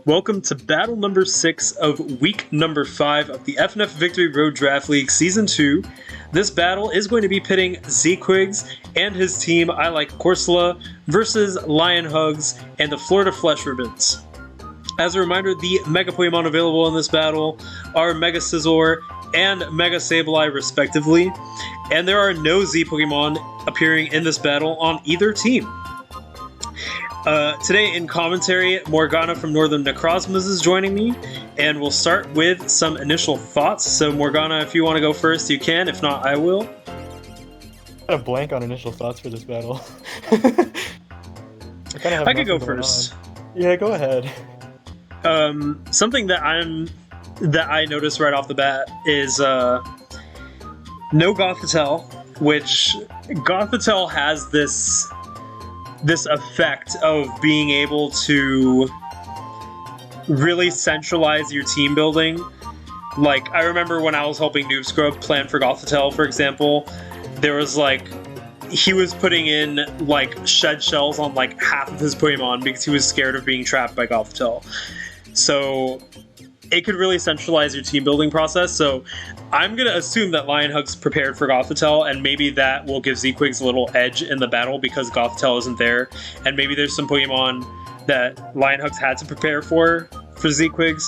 Welcome to battle number 6 of week number 5 of the FnF Victory Road Draft League Season 2. This battle is going to be pitting Zquigs and his team, I Like Corsola, versus Lion Hugs and the Florida Flesh Ribbons. As a reminder, the Mega Pokemon available in this battle are Mega Scizor and Mega Sableye respectively, and there are no Z Pokemon appearing in this battle on either team. Today in commentary, Morgana from Northern Necrozmas is joining me, and we'll start with some initial thoughts. So Morgana, if you want to go first, you can. If not, I will. I have a blank on initial thoughts for this battle. I could go first. Yeah, go ahead. Something that I noticed right off the bat is no Gothitelle, which Gothitelle has this effect of being able to really centralize your team building. Like, I remember when I was helping Noob Scrub plan for Gothitelle, for example, there was he was putting in shed shells on half of his Pokemon because he was scared of being trapped by Gothitelle. So it could really centralize your team building process. So I'm going to assume that Lion Hug's prepared for Gothitelle, and maybe that will give Zquigs a little edge in the battle because Gothitelle isn't there. And maybe there's some Pokemon that Lion Hugs had to prepare for Zquigs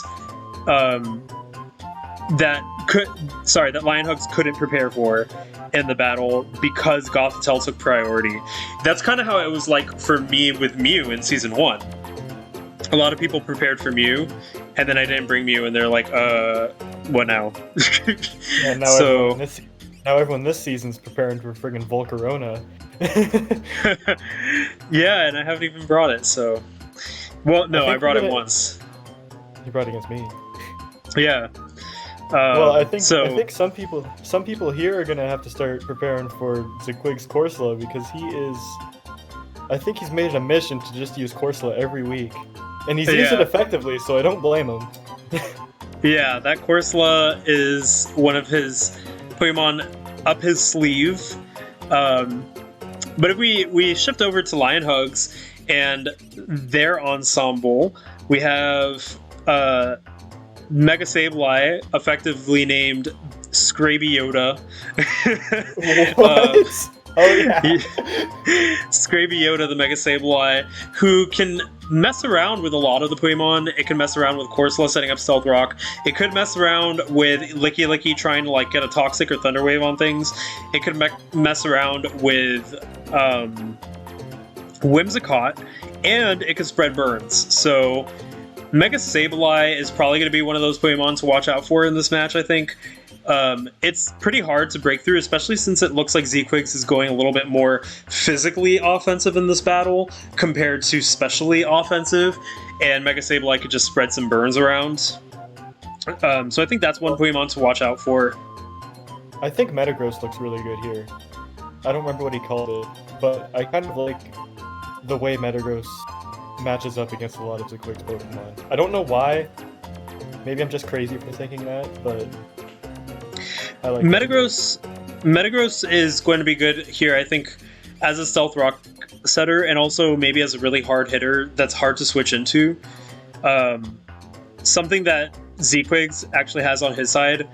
that Lion Hugs couldn't prepare for in the battle because Gothitelle took priority. That's kind of how it was for me with Mew in Season 1. A lot of people prepared for Mew, and then I didn't bring Mew, and they're like, what now? Yeah, now everyone this season's preparing for friggin' Volcarona. Yeah, and I haven't even brought it, so... Well, no, I brought it once. You brought it against me. Yeah. Well, I think some people here are gonna have to start preparing for Zquigs Corsola because I think he's made it a mission to just use Corsola every week. And he's used it effectively, so I don't blame him. Yeah, that Corsola is one of his Pokemon up his sleeve. But if we shift over to Lion Hugs and their ensemble, we have Mega Sableye, effectively named Scrabyota. What? Oh yeah. Scrabyota, the Mega Sableye, who can mess around with a lot of the Pokemon. It can mess around with Corsola setting up Stealth Rock. It could mess around with Licky trying to get a Toxic or Thunder Wave on things. It could mess around with Whimsicott, and it could spread burns. So Mega Sableye is probably going to be one of those Pokemon to watch out for in this match, I think. It's pretty hard to break through, especially since it looks like Zquigs is going a little bit more physically offensive in this battle compared to specially offensive, and Mega Sableye could just spread some burns around. So I think that's one Pokemon to watch out for. I think Metagross looks really good here. I don't remember what he called it, but I kind of like the way Metagross matches up against a lot of Zquigs Pokemon. I don't know why. Maybe I'm just crazy for thinking that, but I like Metagross. Metagross is going to be good here, I think, as a Stealth Rock setter, and also maybe as a really hard hitter that's hard to switch into. Something that Zquigs actually has on his side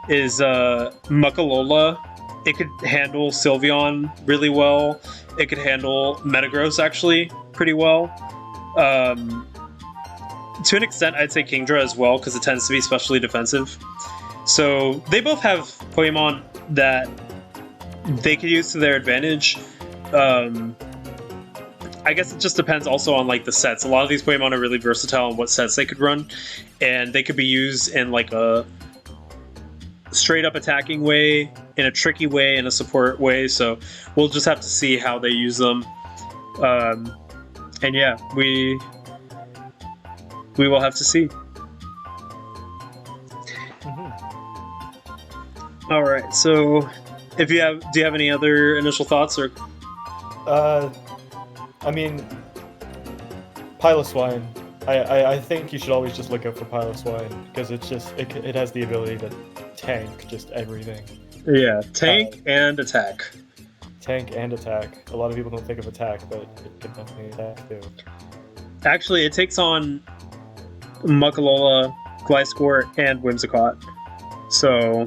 is Muckalola. It could handle Sylveon really well. It could handle Metagross actually pretty well. To an extent, I'd say Kingdra as well, because it tends to be especially defensive. So they both have Pokemon that they could use to their advantage. I guess it just depends also on the sets. A lot of these Pokemon are really versatile in what sets they could run, and they could be used in a straight up attacking way, in a tricky way, in a support way. So we'll just have to see how they use them. And yeah, we will have to see. All right. So, do you have any other initial thoughts or? I mean, Piloswine. I think you should always just look out for Piloswine because it has the ability to tank just everything. Yeah, tank and attack. Tank and attack. A lot of people don't think of attack, but it can definitely attack too. Actually, it takes on Muckalola, Gliscor, and Whimsicott. So,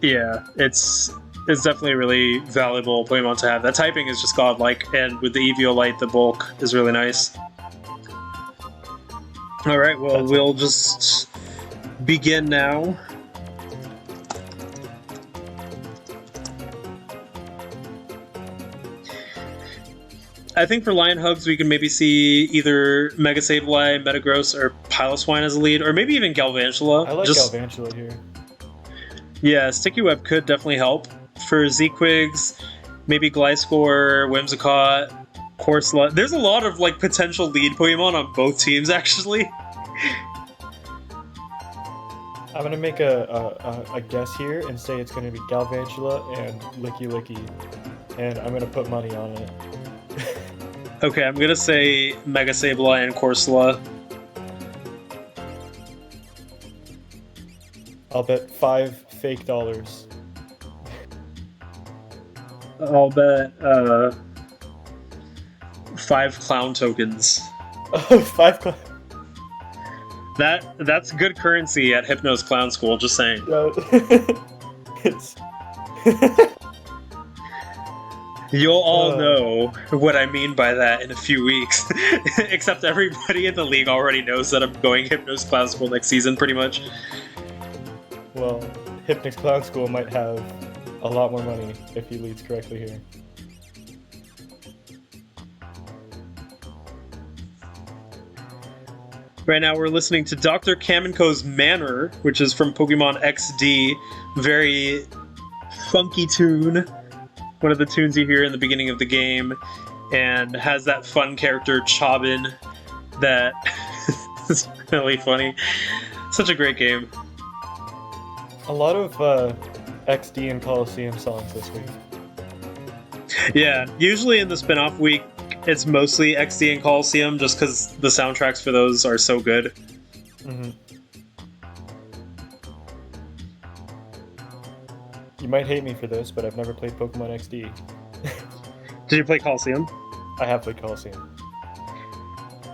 yeah, it's definitely a really valuable Pokemon to have. That typing is just godlike, and with the Eviolite, the bulk is really nice. Alright, well, we'll just begin now. I think for Lion Hugs, we can maybe see either Mega Sableye, Metagross, or Piloswine as a lead, or maybe even Galvantula. I like Galvantula here. Yeah, Sticky Web could definitely help. For Z-Quigs, maybe Gliscor, Whimsicott, Corsola. There's a lot of like potential lead Pokemon on both teams, actually. I'm gonna make a guess here and say it's gonna be Galvantula and Licky, and I'm gonna put money on it. Okay, I'm gonna say Mega Sableye and Corsola. I'll bet $5 fake dollars. I'll bet 5 clown tokens. Oh, 5 clown. That's good currency at Hypno's Clown School, just saying. It's You'll all know what I mean by that in a few weeks. Except everybody in the league already knows that I'm going Hypno's Clown School next season, pretty much. Well, Hypno's Clown School might have a lot more money if he leads correctly here. Right now we're listening to Dr. Kamenko's Manor, which is from Pokemon XD. Very funky tune. One of the tunes you hear in the beginning of the game, and has that fun character Chobin that is really funny. Such a great game. A lot of XD and Coliseum songs this week. Yeah, usually in the spin-off week, it's mostly XD and Coliseum, just because the soundtracks for those are so good. Mm-hmm. You might hate me for this, but I've never played Pokemon XD. Did you play Coliseum? I have played Coliseum.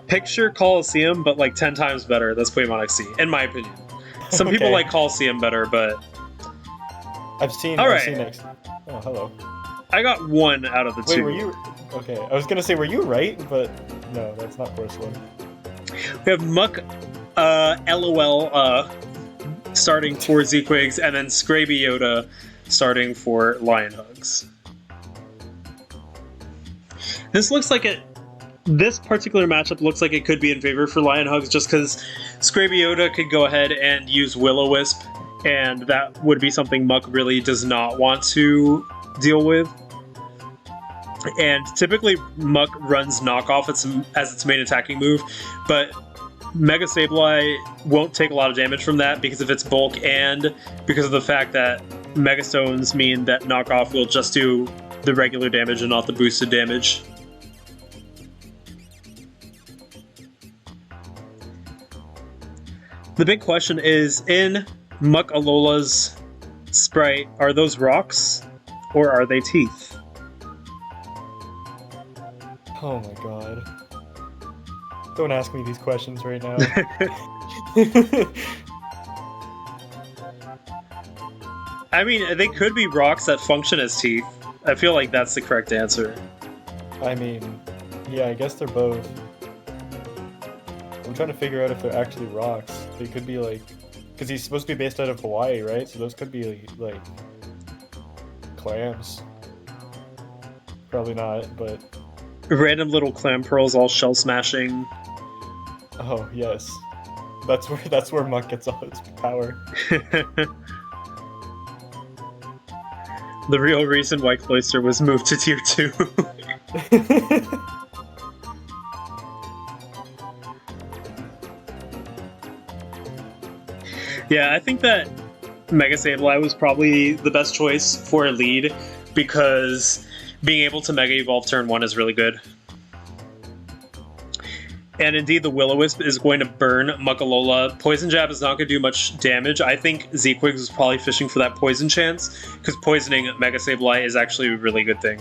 Picture Coliseum, but like 10 times better. That's Pokemon XD, in my opinion. Some people like Coliseum better, but... I've seen XD. Oh, hello. I got 1 out of the 2. Wait, were you... Okay, I was gonna say, were you right? But no, that's not Corsola. We have Muck, LOL, starting for Z-Quigs, and then Scraby Yoda starting for Lion Hugs. This looks like it... This particular matchup looks like it could be in favor for Lion Hugs, just because Scraby Yoda could go ahead and use Will-O-Wisp, and that would be something Muck really does not want to deal with. And typically Muck runs Knockoff as its main attacking move, but Mega Sableye won't take a lot of damage from that because of its bulk and because of the fact that Mega Stones mean that Knockoff will just do the regular damage and not the boosted damage. The big question is, in Muck-Alola's sprite, are those rocks or are they teeth? Oh my god. Don't ask me these questions right now. I mean, they could be rocks that function as teeth. I feel like that's the correct answer. I mean, yeah, I guess they're both. I'm trying to figure out if they're actually rocks. They could be like... Because he's supposed to be based out of Hawaii, right? So those could be like clams. Probably not, but... Random little clam pearls all shell smashing. Oh, yes. That's where Muck gets all its power. The real reason why Cloyster was moved to Tier 2. Yeah, I think that Mega Sableye was probably the best choice for a lead, because being able to Mega Evolve turn 1 is really good. And indeed, the Will-O-Wisp is going to burn Muck-Alola. Poison Jab is not going to do much damage. I think Z-Quigs was probably fishing for that poison chance, because poisoning Mega Sableye is actually a really good thing.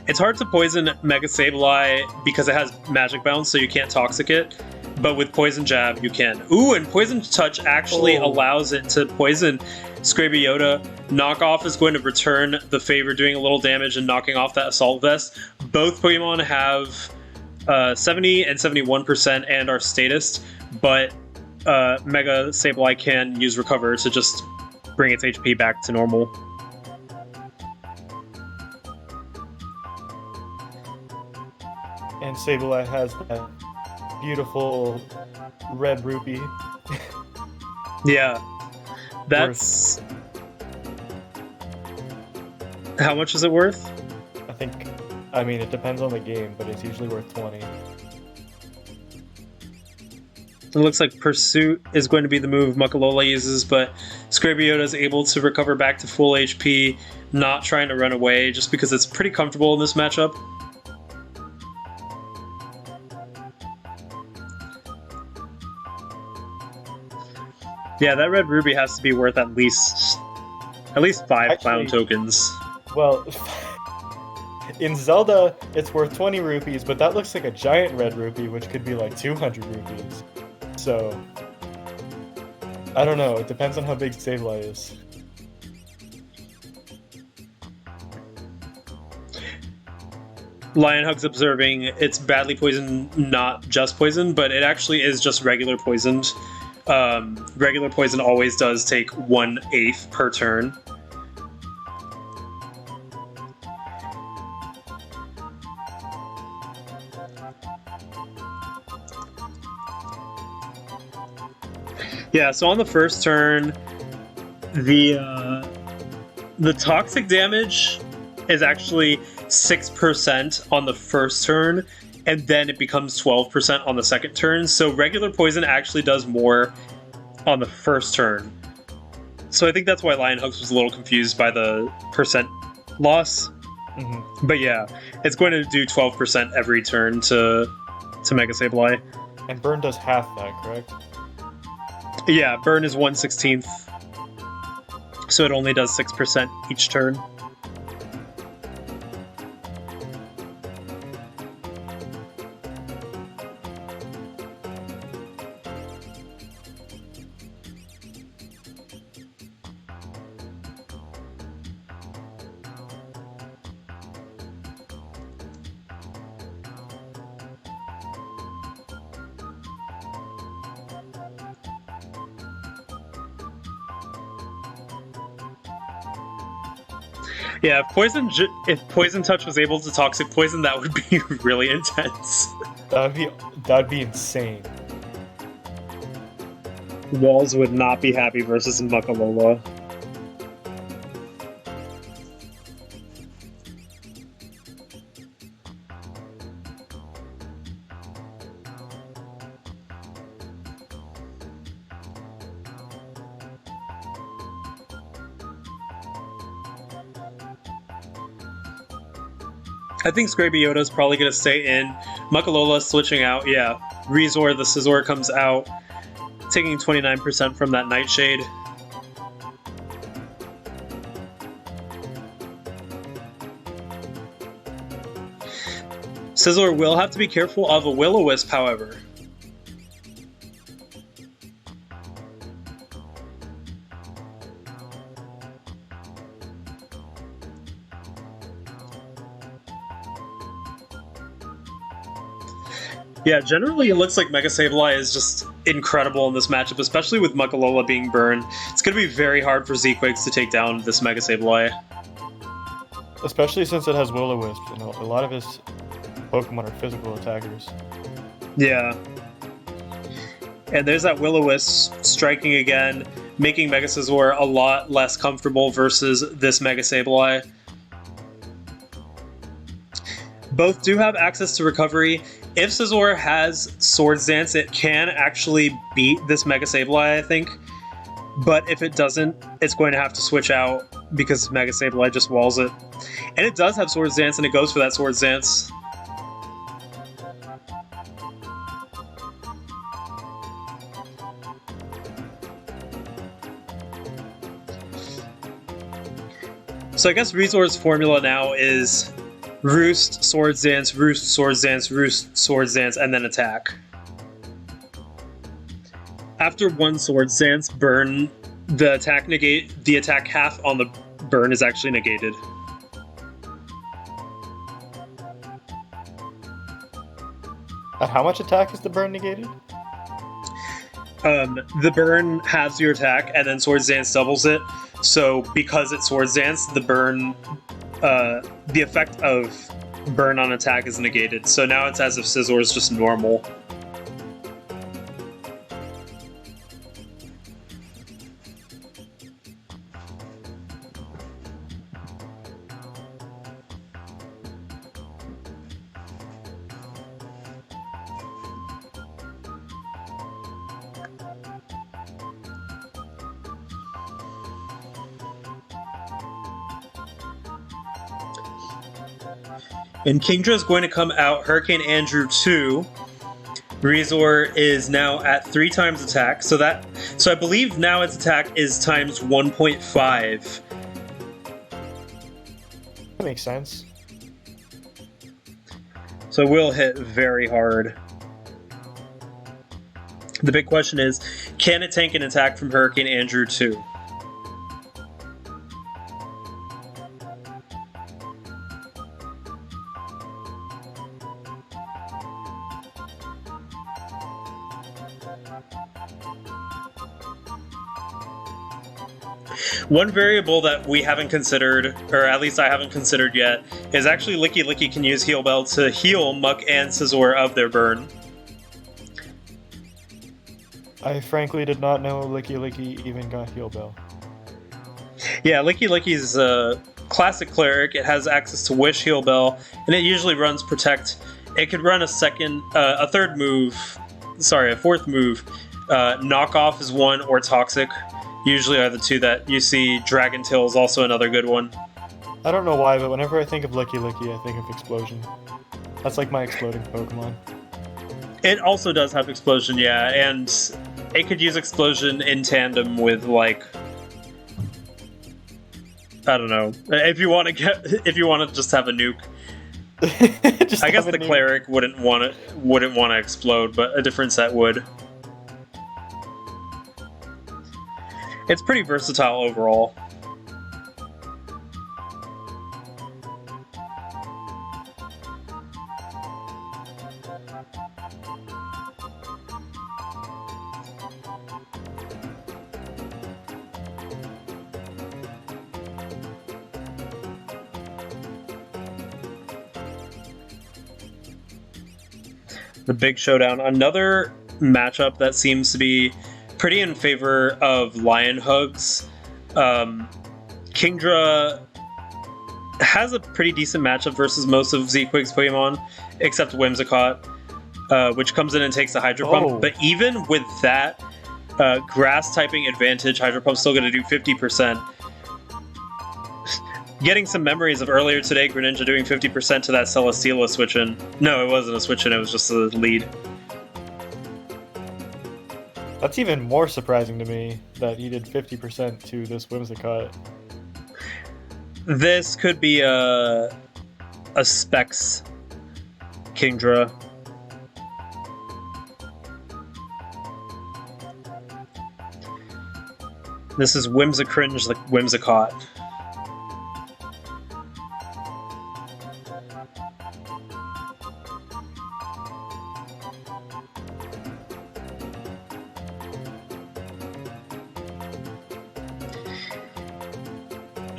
It's hard to poison Mega Sableye because it has Magic Bounce, so you can't Toxic it. But with Poison Jab, you can. Ooh, and Poison Touch actually allows it to poison Scrabyota. Knockoff is going to return the favor, doing a little damage and knocking off that Assault Vest. Both Pokemon have 70 and 71% and are statist, but Mega Sableye can use Recover to just bring its HP back to normal. And Sableye has that beautiful red rupee. Yeah. That's... How much is it worth? I mean, it depends on the game, but it's usually worth 20. It looks like Pursuit is going to be the move Muckalola uses, but Scrabyota is able to recover back to full HP, not trying to run away, just because it's pretty comfortable in this matchup. Yeah, that red ruby has to be worth at least 5 clown tokens. Well, in Zelda, it's worth 20 rupees, but that looks like a giant red rupee, which could be like 200 rupees. So, I don't know. It depends on how big Sableye is. Lionhug's observing it's badly poisoned, not just poisoned, but it actually is just regular poisoned. Regular poison always does take 1/8 per turn. Yeah, so on the first turn, the toxic damage is actually 6% on the first turn, and then it becomes 12% on the second turn. So regular poison actually does more on the first turn. So I think that's why Lionhugs was a little confused by the percent loss. Mm-hmm. But yeah, it's going to do 12% every turn to Mega Sableye. And Burn does half that, correct? Yeah, Burn is 1/16. So it only does 6% each turn. Yeah, if Poison Touch was able to Toxic Poison, that would be really intense. That'd be insane. Walls would not be happy versus Muckalola. I think Scrabyota is probably going to stay in. Muckalola switching out, yeah. Resor, the Scizor comes out, taking 29% from that Nightshade. Scizor will have to be careful of a Will-O-Wisp, however. Yeah, generally it looks like Mega Sableye is just incredible in this matchup, especially with Muckalola being burned. It's going to be very hard for Z-Quigs to take down this Mega Sableye. Especially since it has Will-O-Wisp, and a lot of his Pokemon are physical attackers. Yeah. And there's that Will-O-Wisp striking again, making Mega Scizor a lot less comfortable versus this Mega Sableye. Both do have access to recovery. If Scizor has Swords Dance, it can actually beat this Mega Sableye, I think. But if it doesn't, it's going to have to switch out because Mega Sableye just walls it. And it does have Swords Dance, and it goes for that Swords Dance. So I guess Resor's formula now is Roost, Swords Dance, Roost, Swords Dance, Roost, Swords Dance, and then attack. After one Swords Dance, burn the attack negate. The attack half on the burn is actually negated. At how much attack is the burn negated? The burn halves your attack, and then Swords Dance doubles it. So because it's Swords Dance, the burn, the effect of burn on attack is negated. So now it's as if Scizor is just normal. And Kingdra is going to come out Hurricane Andrew 2. Razor is now at 3 times attack, so I believe now its attack is times 1.5. That makes sense. So it will hit very hard. The big question is, can it tank an attack from Hurricane Andrew 2? One variable that we haven't considered, or at least I haven't considered yet, is actually Licky can use Heal Bell to heal Muck and Scizor of their burn. I frankly did not know Licky even got Heal Bell. Yeah, Licky's a classic cleric. It has access to Wish, Heal Bell, and it usually runs Protect. It could run a fourth move. Knockoff is one, or Toxic. Usually are the two that you see. Dragon Tail is also another good one. I don't know why, but whenever I think of Licky, I think of Explosion. That's like my exploding Pokemon. It also does have Explosion, yeah, and it could use Explosion in tandem with, like, I don't know. If you want to just have a nuke. I guess the cleric wouldn't want to explode, but a different set would. It's pretty versatile overall. The big showdown. Another matchup that seems to be pretty in favor of Lion Hugs. Kingdra has a pretty decent matchup versus most of Z-Quig's Pokemon, except Whimsicott, which comes in and takes a Hydro Pump. But even with that grass typing advantage, Hydro Pump's still going to do 50%. Getting some memories of earlier today, Greninja doing 50% to that Celesteela switch-in. No, it wasn't a switch-in, it was just a lead. That's even more surprising to me, that he did 50% to this Whimsicott. This could be a Specs Kingdra. This is Whimsicringe like Whimsicott.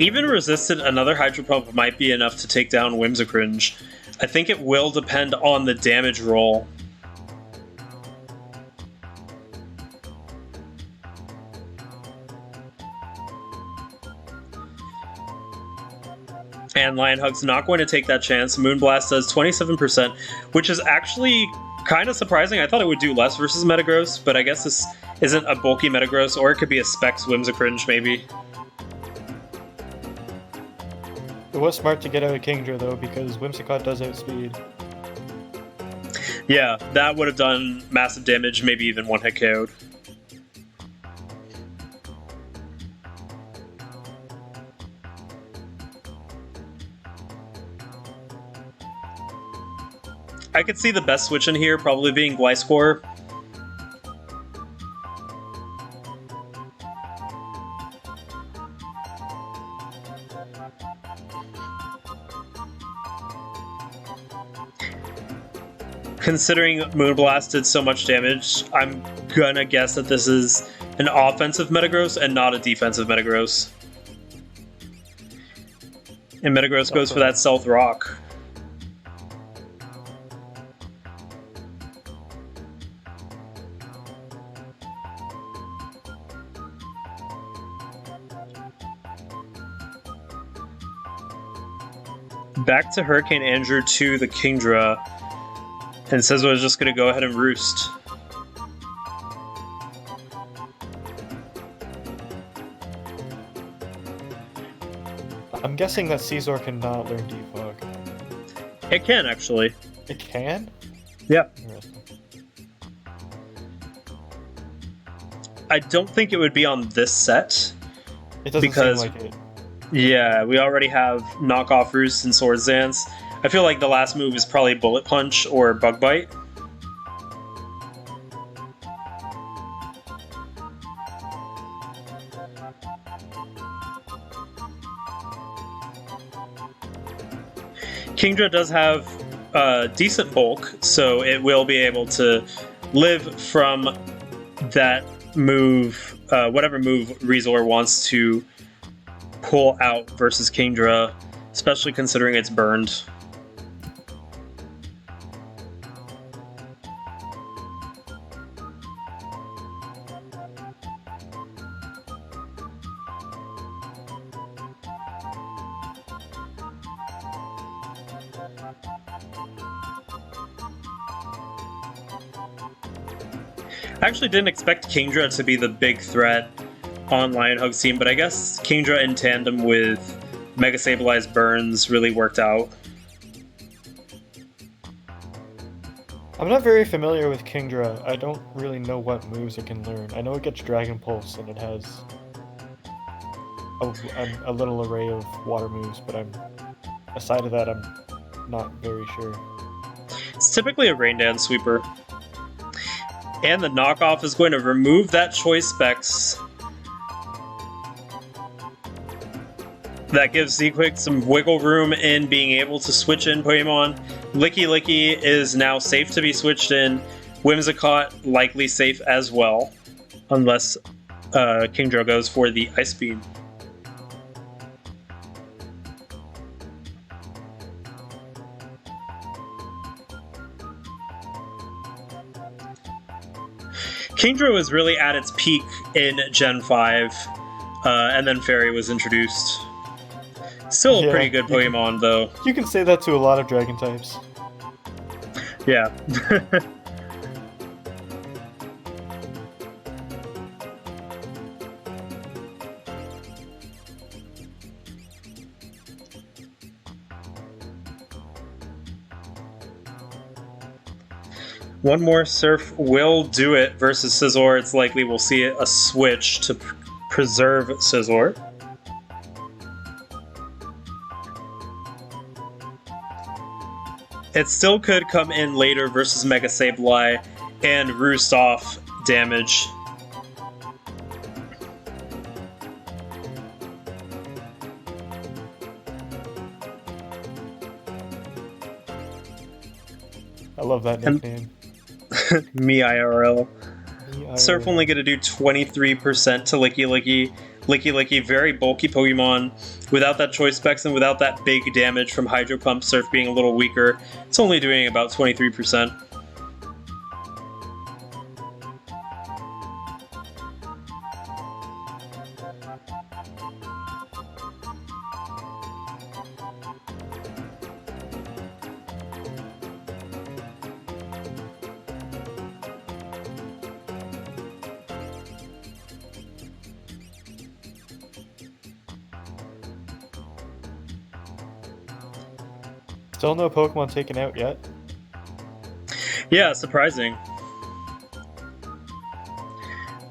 Even resisted, another Hydro Pump might be enough to take down Whimsicringe. I think it will depend on the damage roll. And Lion Hug's not going to take that chance. Moonblast does 27%, which is actually kind of surprising. I thought it would do less versus Metagross, but I guess this isn't a bulky Metagross, or it could be a Specs Whimsicringe, maybe. It was smart to get out of Kingdra, though, because Whimsicott does outspeed. Yeah, that would have done massive damage, maybe even one-hit KO'd. I could see the best switch in here probably being Gliscor. Considering Moonblast did so much damage, I'm gonna guess that this is an offensive Metagross and not a defensive Metagross. And Metagross goes for that Stealth Rock. Back to Hurricane Andrew to the Kingdra. And Scizor is just going to go ahead and roost. I'm guessing that Scizor cannot learn Defog. It can, actually. It can? Yeah. Interesting. I don't think it would be on this set. It doesn't seem like it. Yeah, we already have Knockoff Roost and Swords Dance. I feel like the last move is probably Bullet Punch or Bug Bite. Kingdra does have decent bulk, so it will be able to live from that move, whatever move Rezor wants to pull out versus Kingdra, especially considering it's burned. I actually didn't expect Kingdra to be the big threat on Lionhug's team, but I guess Kingdra in tandem with Mega Sableye Burns really worked out. I'm not very familiar with Kingdra. I don't really know what moves it can learn. I know it gets Dragon Pulse and it has a little array of water moves, but aside of that, I'm not very sure. It's typically a Rain Dance sweeper. And the knockoff is going to remove that Choice Specs. That gives Zequig some wiggle room in being able to switch in Pokemon. Licky is now safe to be switched in. Whimsicott likely safe as well. Unless Kingdra goes for the Ice Beam. Kingdra was really at its peak in Gen 5, and then Fairy was introduced. Still a pretty good Pokemon, though. You can say that to a lot of Dragon types. Yeah. One more Surf will do it versus Scizor. It's likely we'll see a switch to preserve Scizor. It still could come in later versus Mega Sableye and roost off damage. I love that nickname. Me IRL. Surf only going to do 23% to Licky. Licky, very bulky Pokemon. Without that Choice Specs and without that big damage from Hydro Pump, Surf being a little weaker, it's only doing about 23%. Still no Pokemon taken out yet? Yeah, surprising.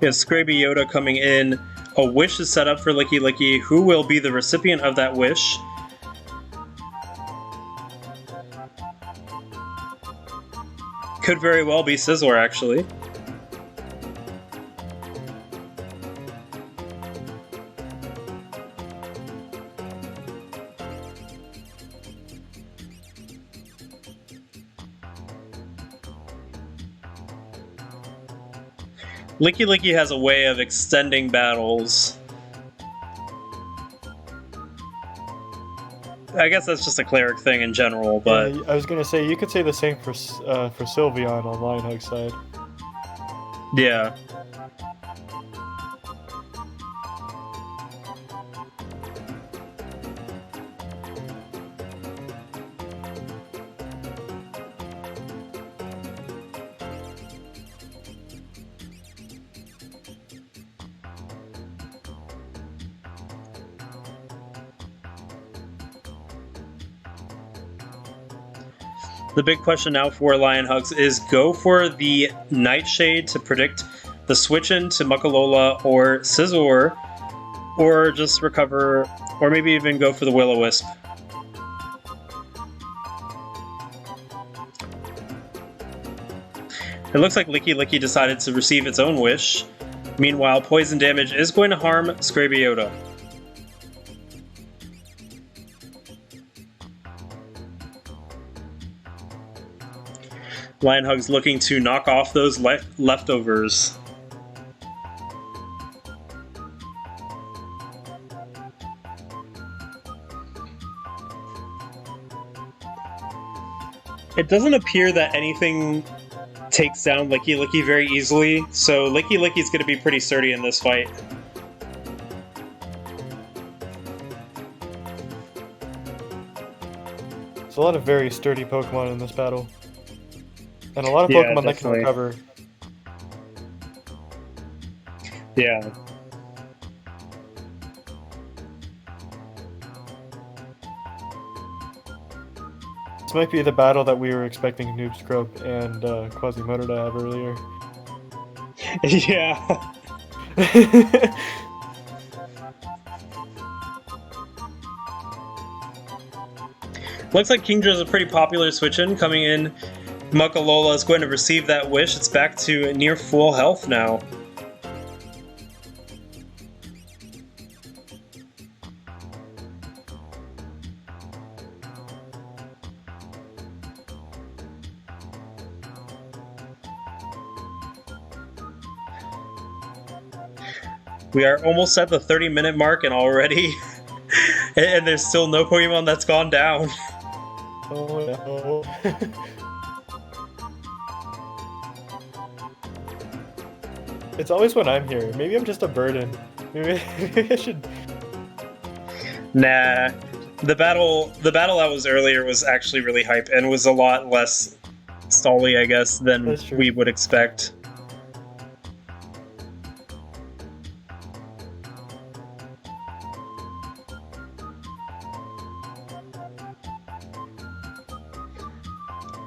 We have Scraby Yoda coming in. A wish is set up for Licky. Who will be the recipient of that wish? Could very well be Sizzler, actually. Licky has a way of extending battles. I guess that's just a cleric thing in general, but... Yeah, I was gonna say, you could say the same for Sylveon on Lionhug's side. Yeah. The big question now for Lionhugs is go for the Nightshade to predict the switch into Muckalola or Scizor, or just recover, or maybe even go for the Will-O-Wisp. It looks like Licky decided to receive its own wish. Meanwhile, poison damage is going to harm Scrabiota. Lionhug's looking to knock off those leftovers. It doesn't appear that anything takes down Licky very easily, so Licky's going to be pretty sturdy in this fight. There's a lot of very sturdy Pokemon in this battle. And a lot of Pokemon that can recover. Yeah. This might be the battle that we were expecting Noob Scrub and Quasimodo to have earlier. Yeah. Looks like Kingdra is a pretty popular switch-in coming in. Muckalola is going to receive that wish. It's back to near full health now. We are almost at the 30-minute mark and already and there's still no Pokemon that's gone down. Oh no. It's always when I'm here. Maybe I'm just a burden. Maybe I should... Nah. The battle that was earlier was actually really hype and was a lot less stally, I guess, than we would expect.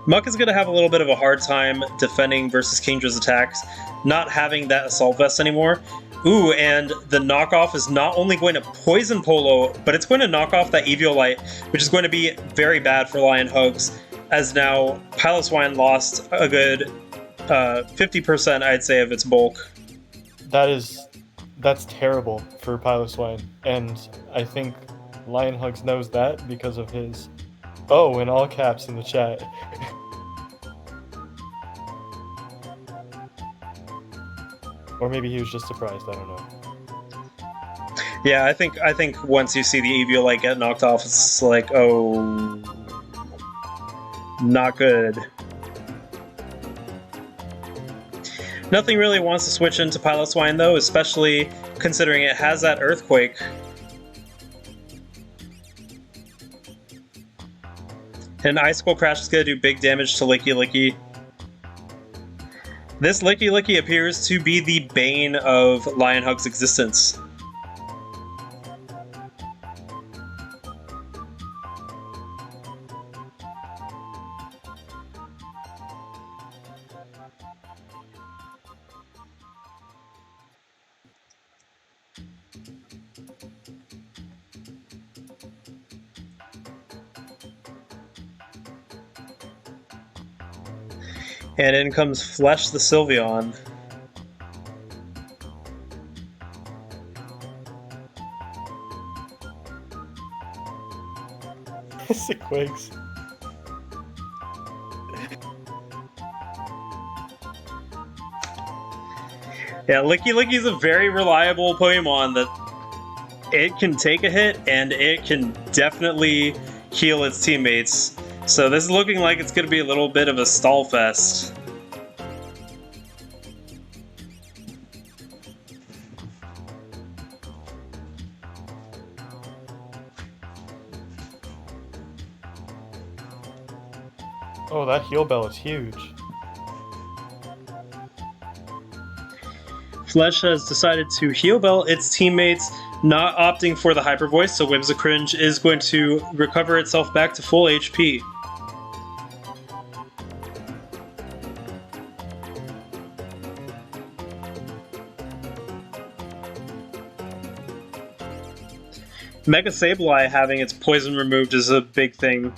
Muck is going to have a little bit of a hard time defending versus Kingdra's attacks, not having that Assault Vest anymore. Ooh, and the knockoff is not only going to poison Polo, but it's going to knock off that Eviolite, which is going to be very bad for Lionhugs, as now Piloswine lost a good 50%, I'd say, of its bulk. That's terrible for Piloswine, and I think Lionhugs knows that because of his... Oh, in all caps in the chat. Or maybe he was just surprised, I don't know. Yeah, I think once you see the Eviolite get knocked off, it's like, oh, not good. Nothing really wants to switch into Piloswine though, especially considering it has that Earthquake. And Icicle Crash is going to do big damage to Licky. This Licky appears to be the bane of Lionhug's existence. And in comes Flesh the Sylveon. Sickwigs. Yeah, Licky's a very reliable Pokemon that it can take a hit and it can definitely heal its teammates. So this is looking like it's going to be a little bit of a stall fest. Oh, that heal bell is huge. Flesh has decided to heal bell its teammates, not opting for the Hyper Voice, so Whimsicringe is going to recover itself back to full HP. Mega Sableye having its poison removed is a big thing.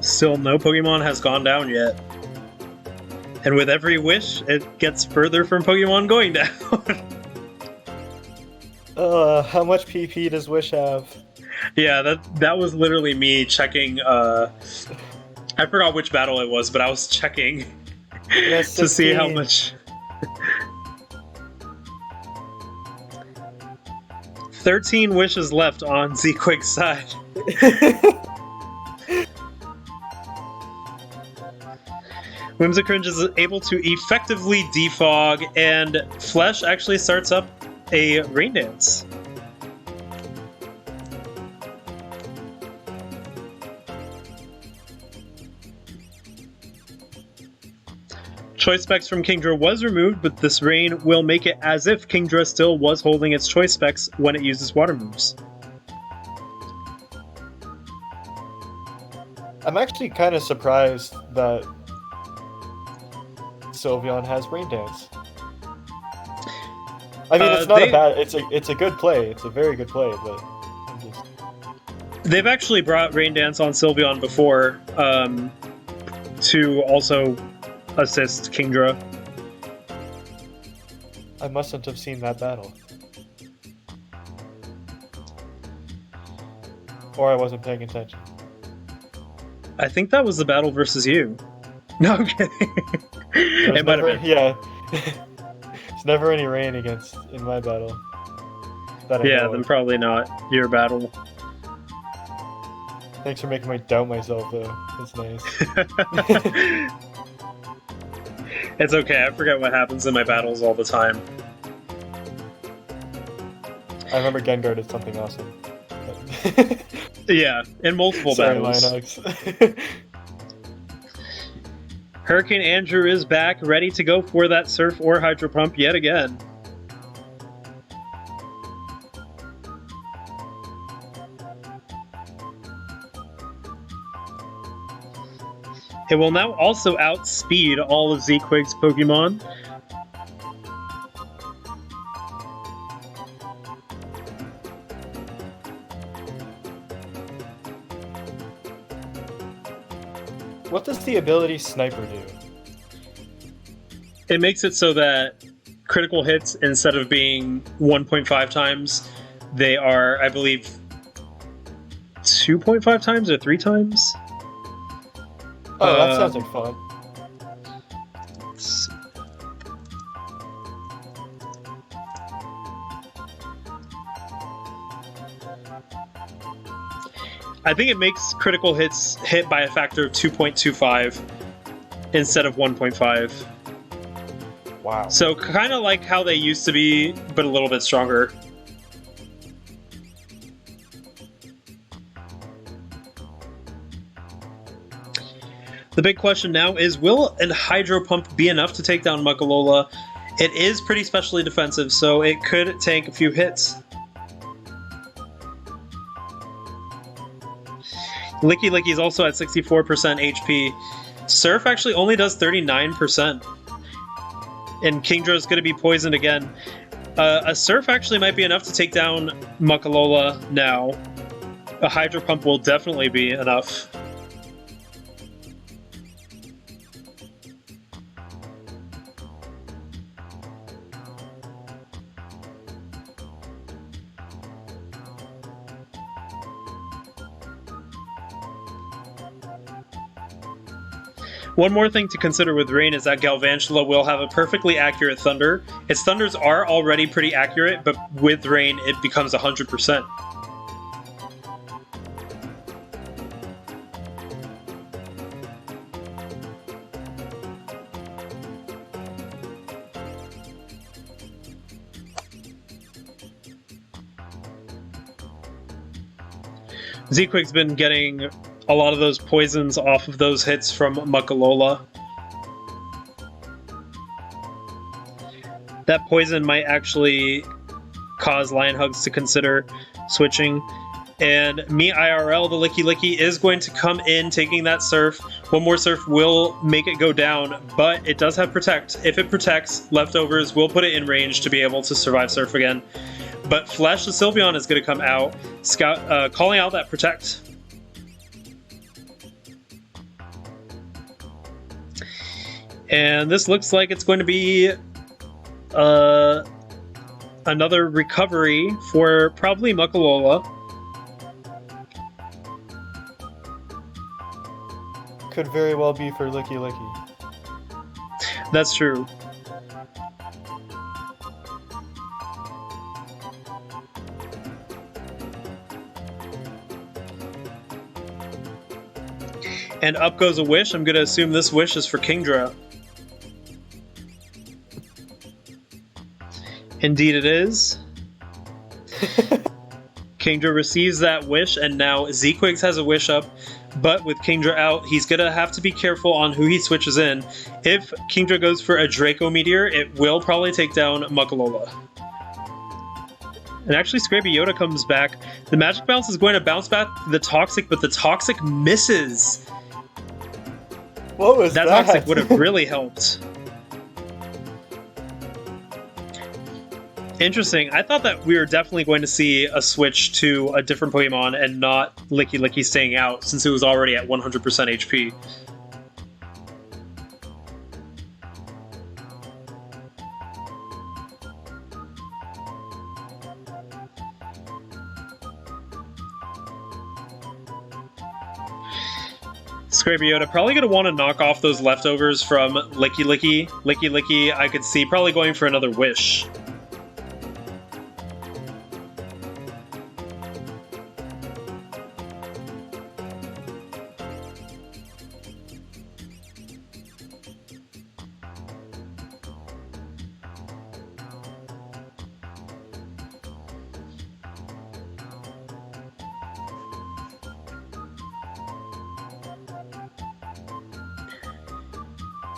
Still, no Pokemon has gone down yet. And with every wish, it gets further from Pokemon going down. How much PP does Wish have? Yeah, that was literally me checking. I forgot which battle it was, but I was checking to see how much. 13 wishes left on Zequig's side. Whimsicringe is able to effectively defog, and Flesh actually starts up a Rain Dance. Choice Specs from Kingdra was removed, but this rain will make it as if Kingdra still was holding its Choice Specs when it uses water moves. I'm actually kind of surprised that Sylveon has Rain Dance. I mean, it's not a bad. It's a good play. It's a very good play, but I'm just... They've actually brought Rain Dance on Sylveon before to also assist Kingdra. I mustn't have seen that battle, or I wasn't paying attention. I think that was the battle versus you. No, I'm kidding. It might have been. Yeah. There's never any rain in my battle. Yeah, then probably not your battle. Thanks for making me doubt myself, though. That's nice. It's okay, I forget what happens in my battles all the time. I remember Gengar did something awesome. Yeah, in multiple battles. Linux. Hurricane Andrew is back, ready to go for that Surf or Hydro Pump yet again. It will now also outspeed all of Zequig's Pokemon. What does the ability Sniper do? It makes it so that critical hits, instead of being 1.5 times, they are, I believe, 2.5 times or 3 times. Oh, that sounds like fun. I think it makes critical hits hit by a factor of 2.25 instead of 1.5. Wow. So kind of like how they used to be, but a little bit stronger. The big question now is, will a Hydro Pump be enough to take down Muckalola? It is pretty specially defensive, so it could tank a few hits. Licky Licky's also at 64% HP. Surf actually only does 39%. And Kingdra's going to be poisoned again. A Surf actually might be enough to take down Muckalola now. A Hydro Pump will definitely be enough. One more thing to consider with Rain is that Galvantula will have a perfectly accurate Thunder. Its Thunders are already pretty accurate, but with Rain it becomes 100%. Zequig's been getting a lot of those poisons off of those hits from Muckalola. That poison might actually cause Lionhugs to consider switching. And me IRL, the Licky Licky, is going to come in taking that Surf. One more Surf will make it go down, but it does have Protect. If it protects, Leftovers will put it in range to be able to survive Surf again. But Flash the Sylveon is going to come out, calling out that Protect. And this looks like it's going to be another recovery for probably Muckalola. Could very well be for Licky Licky. That's true. And up goes a Wish. I'm going to assume this Wish is for Kingdra. Indeed it is. Kingdra receives that Wish, and now Zequigs has a Wish up, but with Kingdra out, he's going to have to be careful on who he switches in. If Kingdra goes for a Draco Meteor, it will probably take down Muckalola. And actually, Scrappy Yoda comes back. The Magic Bounce is going to bounce back the Toxic, but the Toxic misses. What was that? That Toxic would have really helped. Interesting. I thought that we were definitely going to see a switch to a different Pokemon and not Licky Licky staying out, since it was already at 100% HP. Scrappy Yoda probably going to want to knock off those leftovers from Licky Licky. Licky Licky, I could see probably going for another Wish.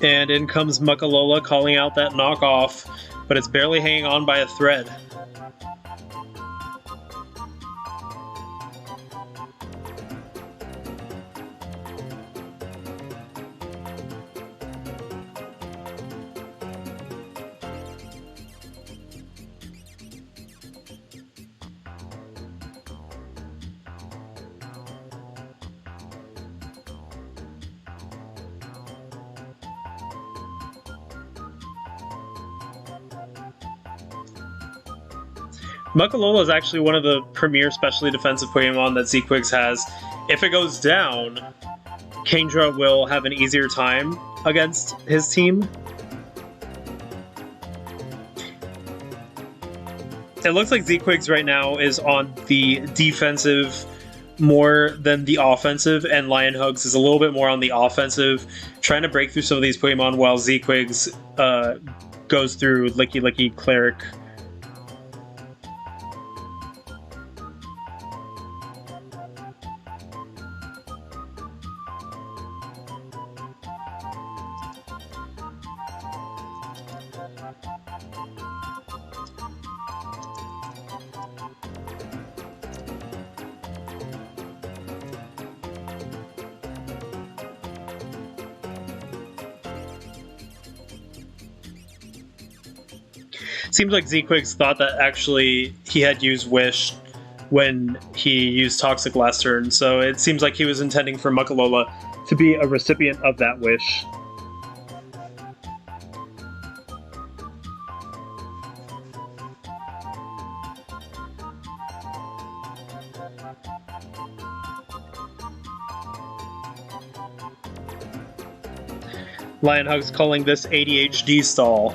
And in comes Muckalola calling out that knockoff, but it's barely hanging on by a thread. Muckalola is actually one of the premier specially defensive Pokemon that Zequigs has. If it goes down, Kingdra will have an easier time against his team. It looks like Zequigs right now is on the defensive more than the offensive, and Lionhugs is a little bit more on the offensive, trying to break through some of these Pokemon while Zequigs goes through Licky Licky Cleric. Seems like Z-Quigs thought that actually he had used Wish when he used Toxic last turn, so it seems like he was intending for Muckalola to be a recipient of that wish. Lionhug's calling this ADHD stall.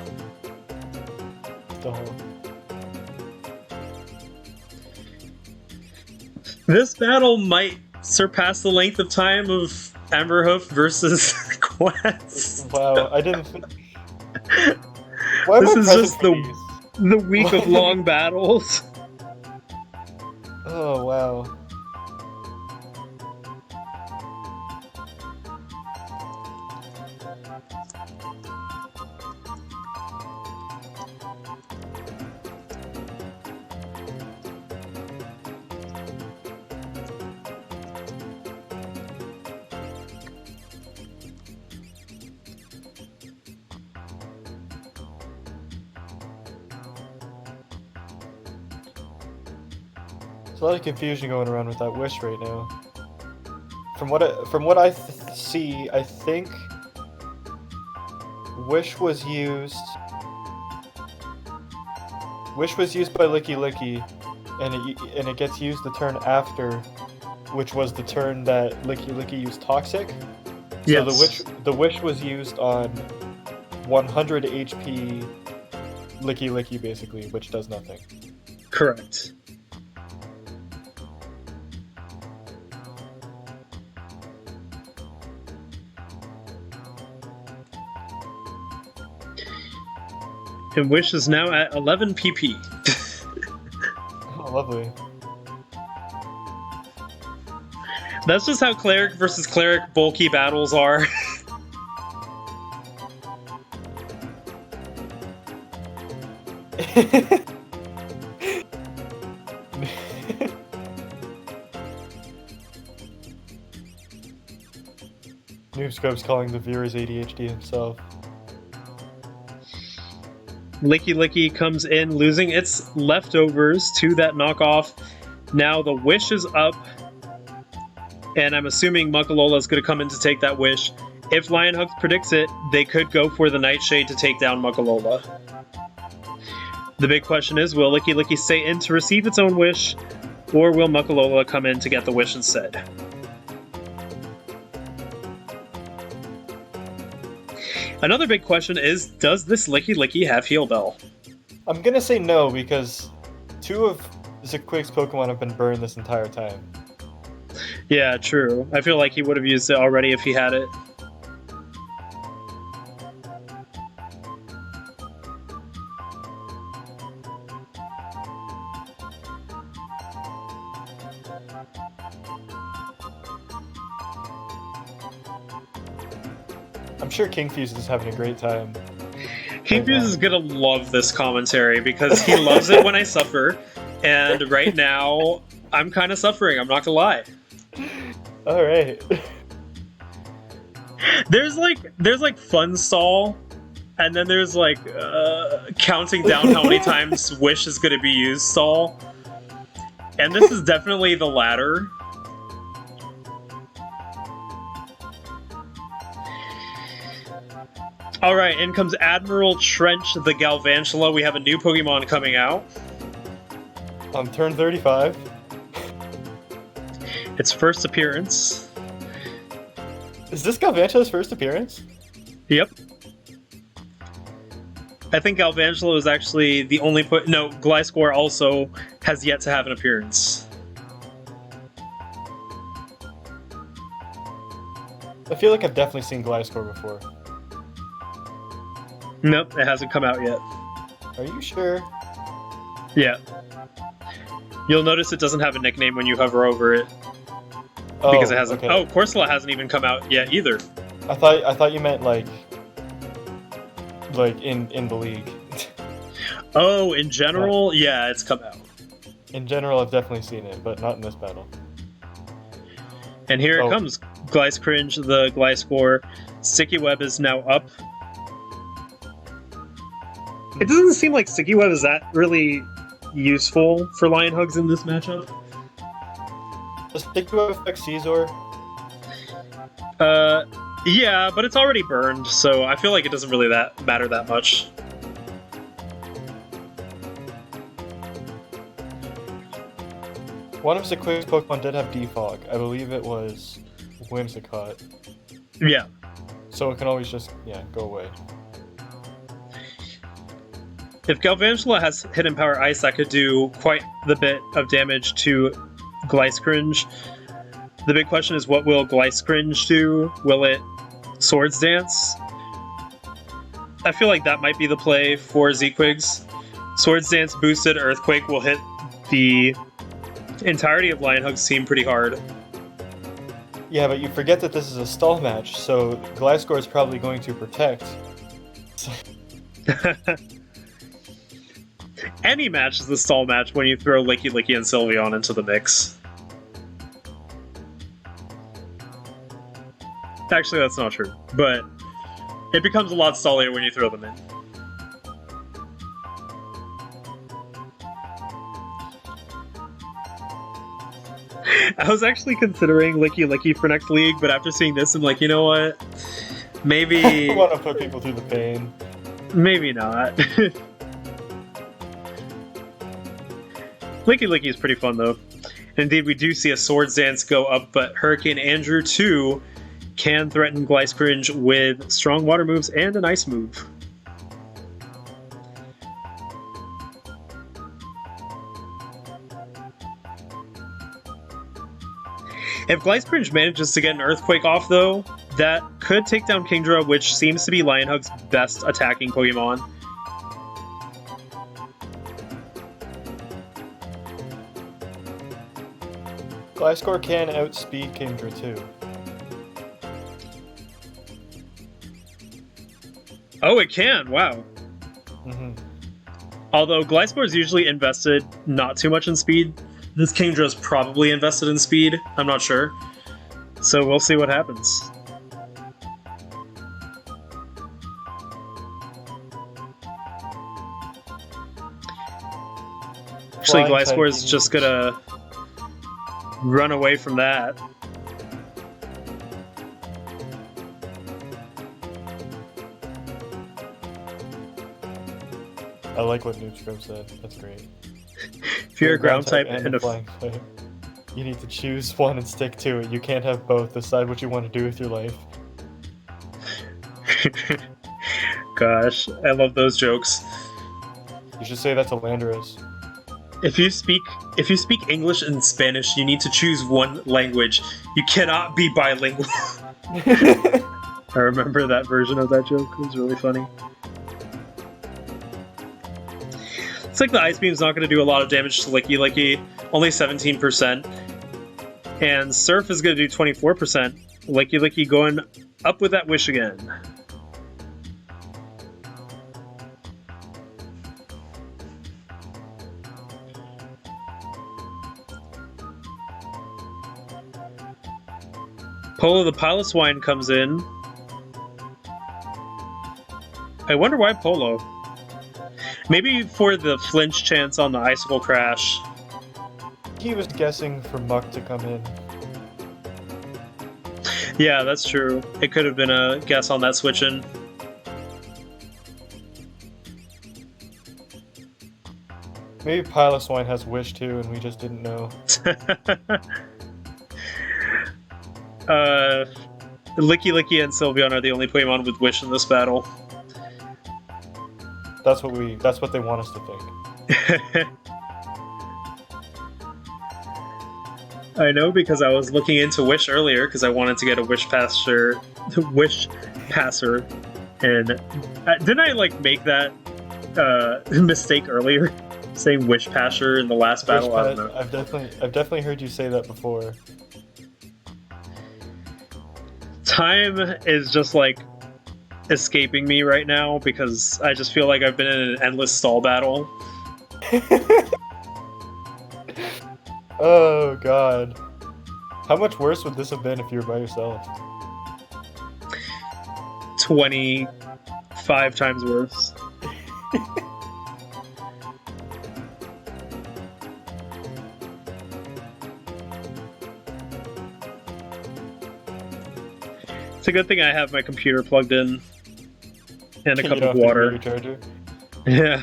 This battle might surpass the length of time of Amberhoof versus Quest. Wow, I didn't think... This is just the week of long battles. Oh, wow. There's a lot of confusion going around with that wish right now. From what I see, I think wish was used by Licky Licky, and it gets used the turn after, which was the turn that Licky Licky used Toxic. Yes. So the wish was used on 100 HP Licky Licky basically, which does nothing. Correct. And Wish is now at 11 PP. Oh, lovely. That's just how Cleric versus Cleric bulky battles are. Noobscope's calling the viewers ADHD himself. Licky Licky comes in, losing its leftovers to that knockoff. Now the Wish is up, and I'm assuming Muckalola is going to come in to take that Wish. If Lionhug predicts it, they could go for the Nightshade to take down Muckalola. The big question is, will Licky Licky stay in to receive its own Wish, or will Muckalola come in to get the Wish instead? Another big question is, does this Licky Licky have Heal Bell? I'm gonna say no, because two of Z-Quig's Pokemon have been burned this entire time. Yeah, true. I feel like he would have used it already if he had it. I'm sure King Fuse is having a great time. King Fuse is gonna love this commentary because he loves it when I suffer, and right now I'm kind of suffering. I'm not gonna lie. All right. There's like fun stall, and then there's like counting down how many times Wish is gonna be used stall, and this is definitely the latter. Alright, in comes Admiral Trench the Galvantula. We have a new Pokemon coming out. On turn 35. Its first appearance. Is this Galvantula's first appearance? Yep. I think Galvantula is actually the only no, Gliscor also has yet to have an appearance. I feel like I've definitely seen Gliscor before. Nope, it hasn't come out yet. Are you sure? Yeah. You'll notice it doesn't have a nickname when you hover over it. Because it hasn't. Okay. Oh, Corsola hasn't even come out yet either. I thought you meant like in the league. Oh, in general, yeah, it's come out. In general, I've definitely seen it, but not in this battle. And here it comes. Gliscringe, the Gliscor. Sticky Web is now up. It doesn't seem like Sticky Web is that really useful for Lion Hugs in this matchup. Does Sticky Web affect Caesar? Yeah, but it's already burned, so I feel like it doesn't really matter that much. One of Ziquig's Pokemon did have Defog. I believe it was Whimsicott. Yeah. So it can always just, go away. If Galvantula has Hidden Power Ice, that could do quite the bit of damage to Glycringe. The big question is, what will Glycringe do? Will it Swords Dance? I feel like that might be the play for Ziquigs. Swords Dance boosted Earthquake will hit the entirety of Lion Hug's team pretty hard. Yeah, but you forget that this is a stall match, so Gliscor is probably going to protect. Any match is a stall match when you throw Licky Licky and Sylveon into the mix. Actually, that's not true, but it becomes a lot stallier when you throw them in. I was actually considering Licky Licky for next league, but after seeing this, I'm like, you know what? Maybe... I want to put people through the pain. Maybe not. Licky Licky is pretty fun, though. Indeed, we do see a Swords Dance go up, but Hurricane Andrew, too, can threaten Glycringe with strong water moves and an ice move. If Glycringe manages to get an Earthquake off, though, that could take down Kingdra, which seems to be Lion Hug's best attacking Pokemon. Gliscor can outspeed Kingdra too. Oh, it can! Wow. Although Gliscor is usually invested not too much in speed, this Kingdra is probably invested in speed. I'm not sure. So we'll see what happens. Actually, Gliscor is just gonna run away from that. I like what Noobscrub said. That's great. If you're a ground type and a flying type, you need to choose one and stick to it. You can't have both. Decide what you want to do with your life. Gosh, I love those jokes. You should say that to Landorus. If you speak English and Spanish, you need to choose one language. You cannot be bilingual. I remember that version of that joke. It was really funny. It's like the Ice Beam's not going to do a lot of damage to Licky Licky, only 17%. And Surf is going to do 24%. Licky Licky going up with that Wish again. Polo the Piloswine comes in. I wonder why Polo. Maybe for the flinch chance on the Icicle Crash. He was guessing for Muck to come in. Yeah, that's true. It could have been a guess on that switch in. Maybe Piloswine has Wish too, and we just didn't know. Licky Licky and Sylveon are the only Pokemon with Wish in this battle. That's what they want us to think. I know, because I was looking into Wish earlier because I wanted to get a Wish Passer, and didn't I make that mistake earlier, saying Wish Passer in the last battle? I don't know. I've definitely heard you say that before. Time is just escaping me right now because I just feel like I've been in an endless stall battle. Oh god. How much worse would this have been if you were by yourself? 25 times worse. It's a good thing I have my computer plugged in and a You cup don't of have to water. get your charger. Yeah.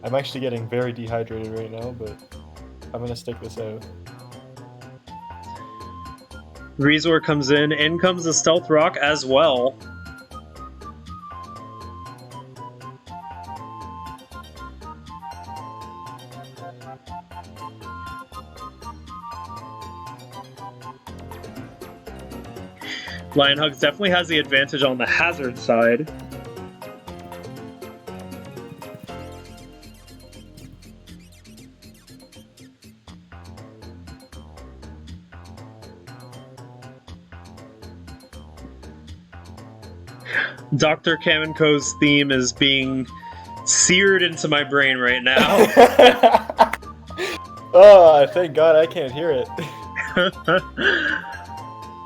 I'm actually getting very dehydrated right now, but I'm gonna stick this out. Razor comes in comes the Stealth Rock as well. Lionhugs definitely has the advantage on the hazard side. Dr. Kamenko's theme is being seared into my brain right now. Oh, thank God I can't hear it.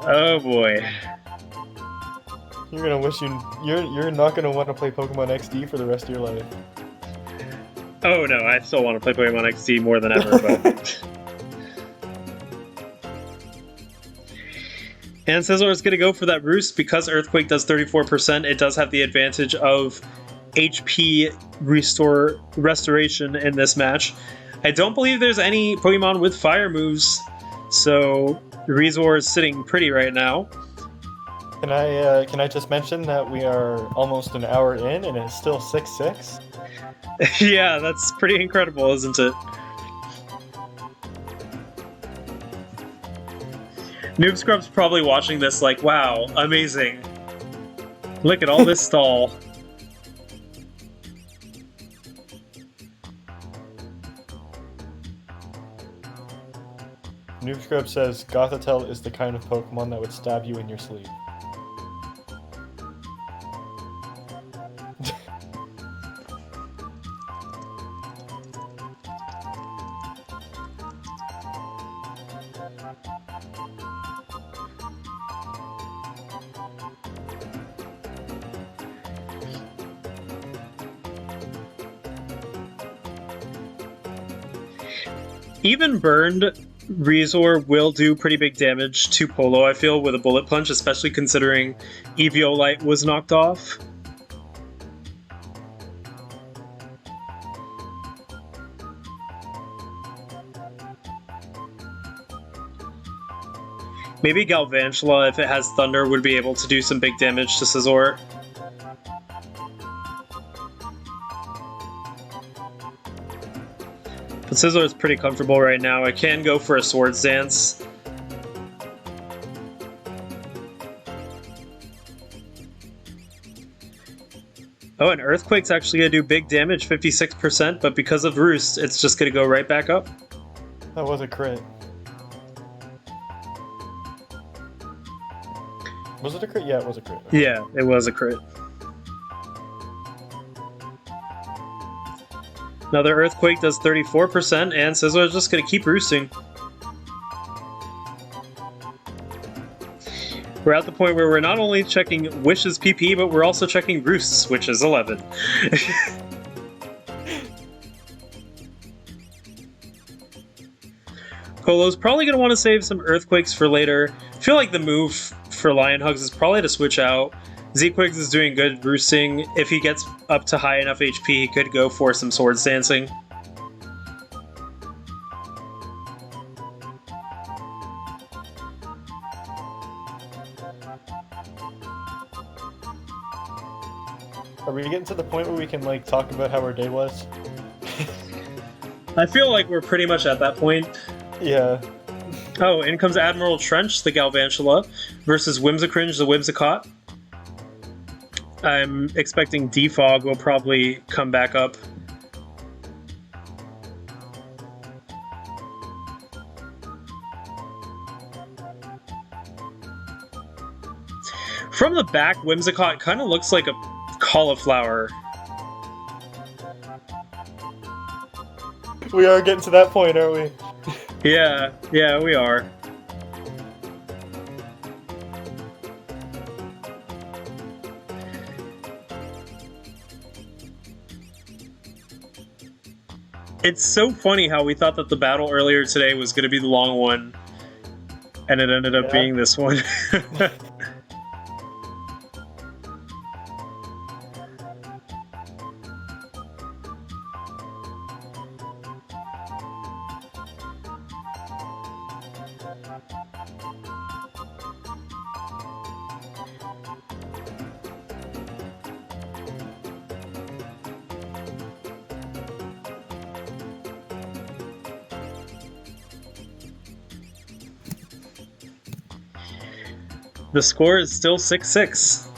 Oh boy. You're gonna wish you're not gonna want to play Pokemon XD for the rest of your life. Oh no, I still want to play Pokemon XD more than ever, but... And Scizor is going to go for that Roost. Because Earthquake does 34%, it does have the advantage of HP restoration in this match. I don't believe there's any Pokemon with fire moves, so Razor is sitting pretty right now. Can I just mention that we are almost an hour in and it's still 6-6? Yeah, that's pretty incredible, isn't it? Noob Scrub's probably watching this like, wow, amazing. Look at all this stall. Noob Scrub says Gothitelle is the kind of Pokemon that would stab you in your sleep. Even burned, Razor will do pretty big damage to Polo, I feel, with a Bullet Punch, especially considering Eviolite was knocked off. Maybe Galvantula, if it has Thunder, would be able to do some big damage to Scizor. But Scizor is pretty comfortable right now. I can go for a Swords Dance. Oh, and Earthquake's actually going to do big damage, 56%, but because of Roost, it's just going to go right back up. That was a crit. Was it a crit? Yeah, it was a crit. Okay. Yeah, it was a crit. Another Earthquake does 34%, and Scizor is just going to keep roosting. We're at the point where we're not only checking Wish's PP, but we're also checking Roost's, which is 11. Polo's probably going to want to save some Earthquakes for later. I feel like the move for Lionhugs is probably to switch out. Z-Quigs is doing good roosting. If he gets up to high enough HP, he could go for some Swords Dancing. Are we getting to the point where we can like talk about how our day was? I feel like we're pretty much at that point. Yeah. Oh, in comes Admiral Trench, the Galvantula, versus Whimsicringe, the Whimsicott. I'm expecting Defog will probably come back up. From the back, Whimsicott kind of looks like a cauliflower. We are getting to that point, aren't we? Yeah, we are. It's so funny how we thought that the battle earlier today was going to be the long one, and it ended up being this one. The score is still 6-6.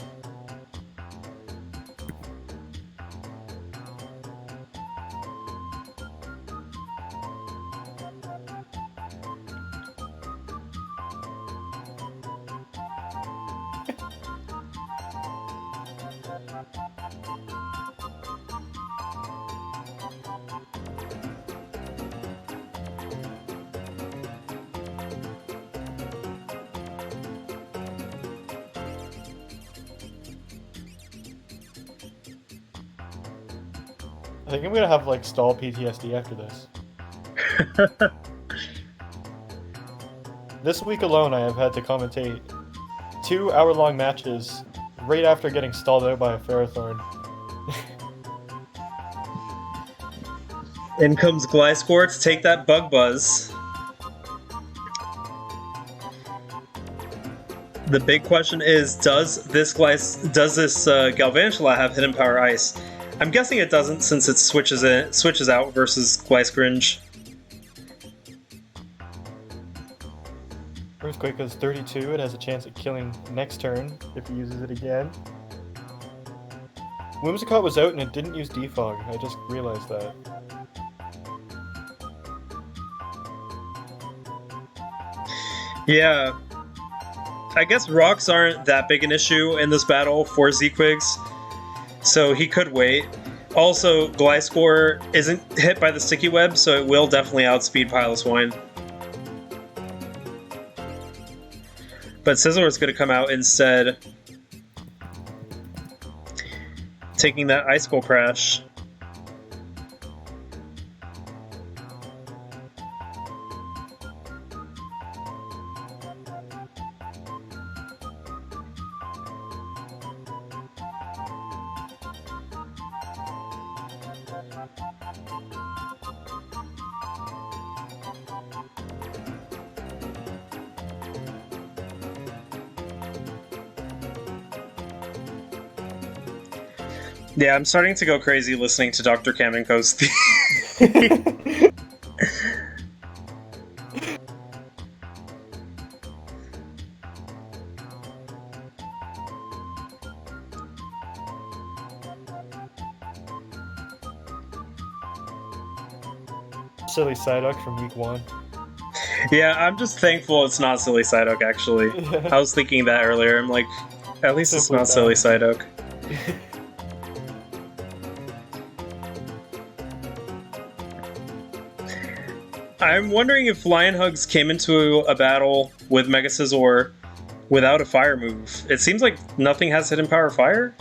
I think I'm gonna have like stall PTSD after this. This week alone, I have had to commentate 2 hour-long matches right after getting stalled out by a Ferrothorn. In comes Gliscor to take that Bug Buzz. The big question is, does this Galvantula have Hidden Power Ice? I'm guessing it doesn't, since it switches out versus Gliscringe. Earthquake is 32. It has a chance at killing next turn if he uses it again. Whimsicott was out and it didn't use Defog. I just realized that. Yeah. I guess rocks aren't that big an issue in this battle for Zequigs, so he could wait. Also, Gliscor isn't hit by the sticky web, so it will definitely outspeed Piloswine. But Scizor is going to come out instead, taking that Icicle Crash. Yeah, I'm starting to go crazy listening to Dr. Kamenko's theme. Silly Psyduck from week 1. Yeah, I'm just thankful it's not Silly Psyduck, actually. Yeah. I was thinking that earlier. I'm like, at least it's not Silly Psyduck. I'm wondering if Lion Hugs came into a battle with Mega Scizor without a fire move. It seems like nothing has Hidden Power Fire.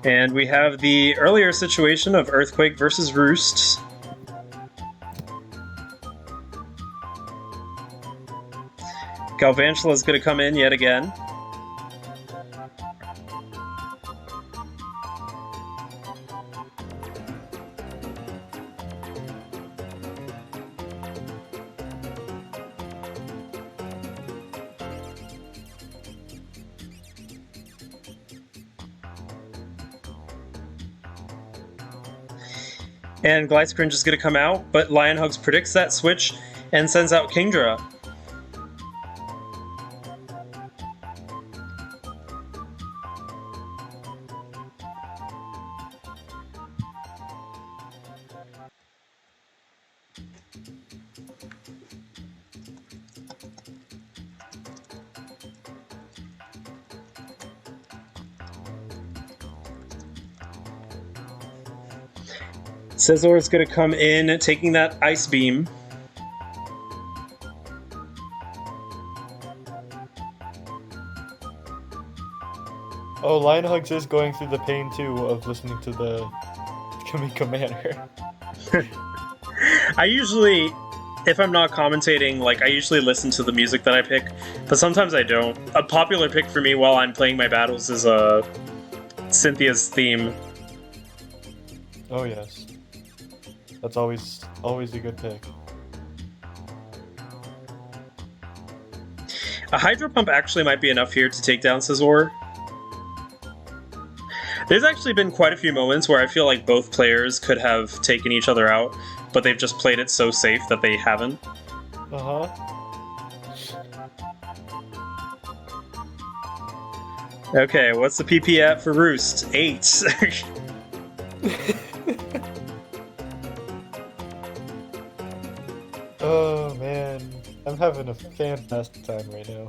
And we have the earlier situation of Earthquake versus Roost. Galvantula is going to come in yet again. And Gliscringe is going to come out, but Lion Hugs predicts that switch and sends out Kingdra. Scizor is going to come in, taking that Ice Beam. Oh, Lion Hugs is going through the pain too of listening to the Kamiko Manor. I usually, if I'm not commentating, I usually listen to the music that I pick, but sometimes I don't. A popular pick for me while I'm playing my battles is Cynthia's theme. Oh yes. That's always a good pick. A Hydro Pump actually might be enough here to take down Scizor. There's actually been quite a few moments where I feel like both players could have taken each other out, but they've just played it so safe that they haven't. Uh-huh. Okay, what's the PP at for Roost? 8. Oh man, I'm having a fantastic time right now.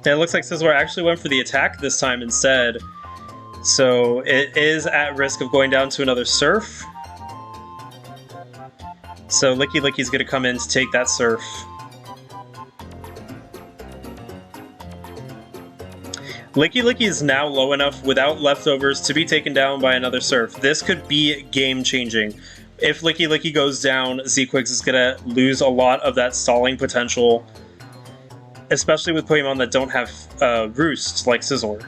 It looks like Sizzler actually went for the attack this time instead. So it is at risk of going down to another Surf. So Licky Licky's going to come in to take that Surf. Licky Licky is now low enough without leftovers to be taken down by another Surf. This could be game-changing. If Licky Licky goes down, Z-Quix is going to lose a lot of that stalling potential, especially with Pokemon that don't have Roost, like Sizzler.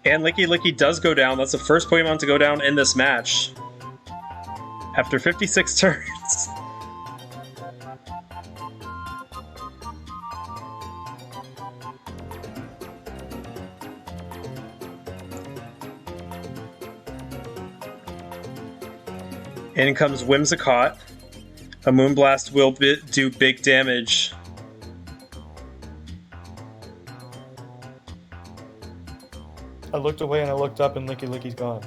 And Licky Licky does go down. That's the first Pokemon to go down in this match. After 56 turns. In comes Whimsicott. A Moonblast will do big damage. I looked away and I looked up and Licky Licky's gone.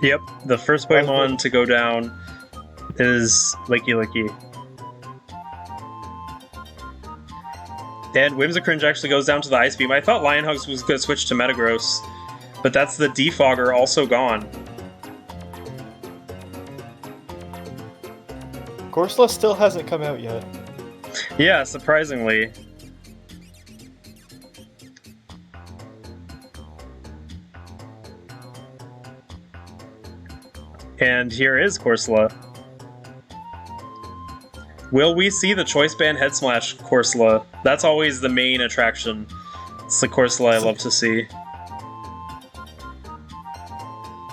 Yep, the first Pokemon to go down is Licky Licky. And Whimsicringe actually goes down to the Ice Beam. I thought Lionhugs was going to switch to Metagross, but that's the Defogger also gone. Corsola still hasn't come out yet. Yeah, surprisingly. And here is Corsola. Will we see the Choice Band Head Smash Corsola? That's always the main attraction. It's the Corsola I love to see.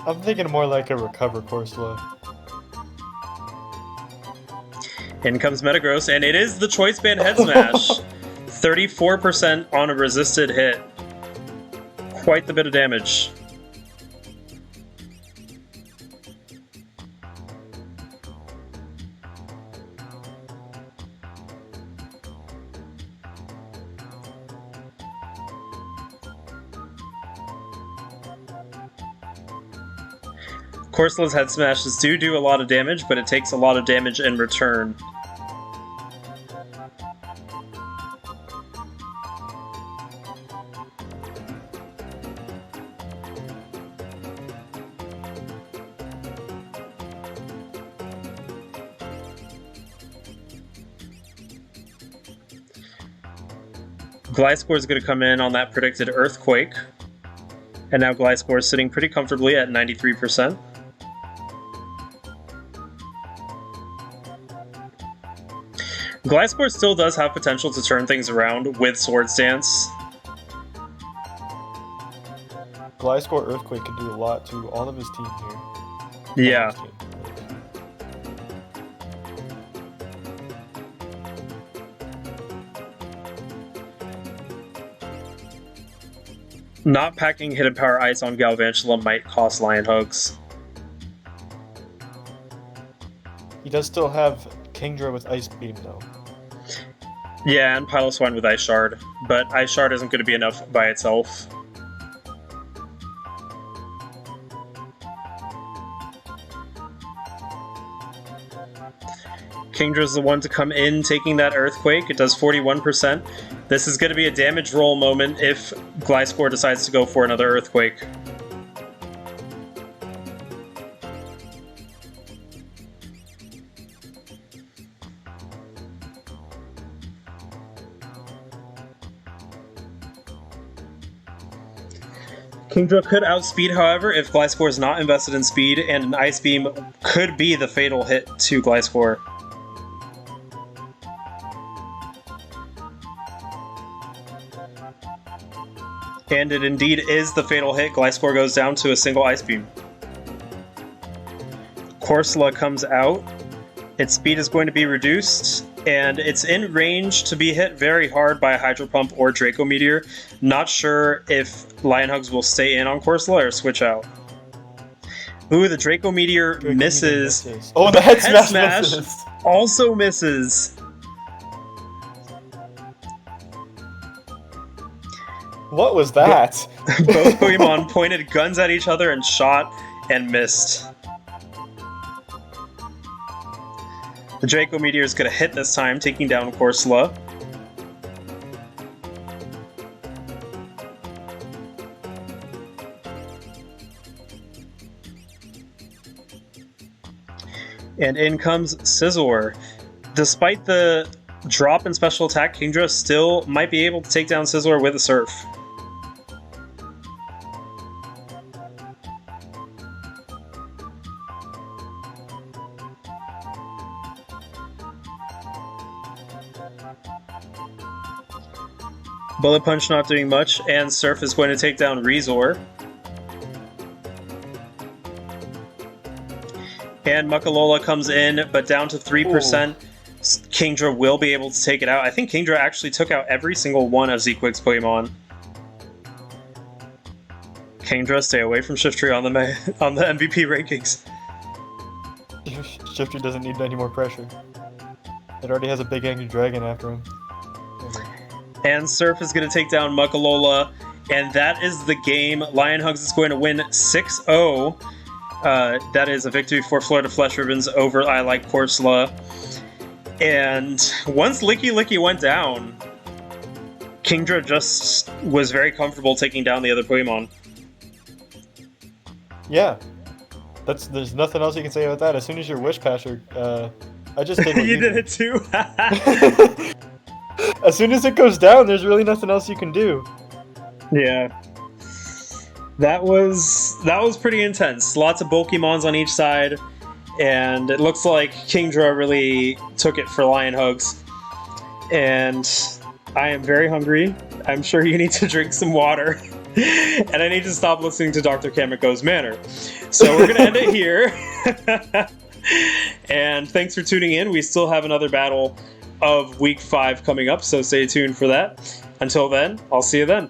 I'm thinking more like a Recover Corsola. In comes Metagross, and it is the Choice Band Head Smash. 34% on a resisted hit. Quite the bit of damage. Corsola's Head Smashes do a lot of damage, but it takes a lot of damage in return. Gliscor is going to come in on that predicted Earthquake. And now Gliscor is sitting pretty comfortably at 93%. Gliscor still does have potential to turn things around with Swords Dance. Gliscor Earthquake can do a lot to all of his team here. Yeah. Not packing Hidden Power Ice on Galvantula might cost Lionhugs. He does still have Kingdra with Ice Beam, though. Yeah, and Piloswine with Ice Shard, but Ice Shard isn't going to be enough by itself. Kingdra's the one to come in, taking that Earthquake. It does 41%. This is going to be a damage roll moment if Gliscor decides to go for another Earthquake. Kingdra could outspeed, however, if Gliscor is not invested in speed, and an Ice Beam could be the fatal hit to Gliscor. And it indeed is the fatal hit. Gliscor goes down to a single Ice Beam. Corsola comes out. Its speed is going to be reduced, And it's in range to be hit very hard by a Hydro Pump or Draco Meteor. Not sure if Lion Hugs will stay in on Corsola or switch out. Ooh, the Draco Meteor misses. Oh, the head smash misses. Also misses. What was that? Both Pokemon pointed guns at each other and shot and missed. The Draco Meteor is going to hit this time, taking down Corsola. And in comes Scizor. Despite the drop in special attack, Kingdra still might be able to take down Scizor with a Surf. Bullet Punch not doing much, and Surf is going to take down Rezor. And Muckalola comes in, but down to 3%. Ooh. Kingdra will be able to take it out. I think Kingdra actually took out every single one of Z-Quick's Pokemon. Kingdra, stay away from Shiftry on the MVP rankings. Shiftry doesn't need any more pressure. It already has a big angry dragon after him. And Surf is going to take down Muckalola, and that is the game. Lion Hugs is going to win 6-0. That is a victory for Florida Flesh Ribbons over I Like Corsola. And once Licky went down, Kingdra just was very comfortable taking down the other Pokemon. Yeah. There's nothing else you can say about that. As soon as your Wish Passer, I just did what you did it too? As soon as it goes down, there's really nothing else you can do. Yeah. That was pretty intense. Lots of Pokemons on each side, and it looks like Kingdra really took it for Lion Hugs. And I am very hungry. I'm sure you need to drink some water. And I need to stop listening to Dr. Kamiko's Manor. So we're going to end it here. And thanks for tuning in. We still have another battle of Week 5 coming up, so stay tuned for that. Until then, I'll see you then.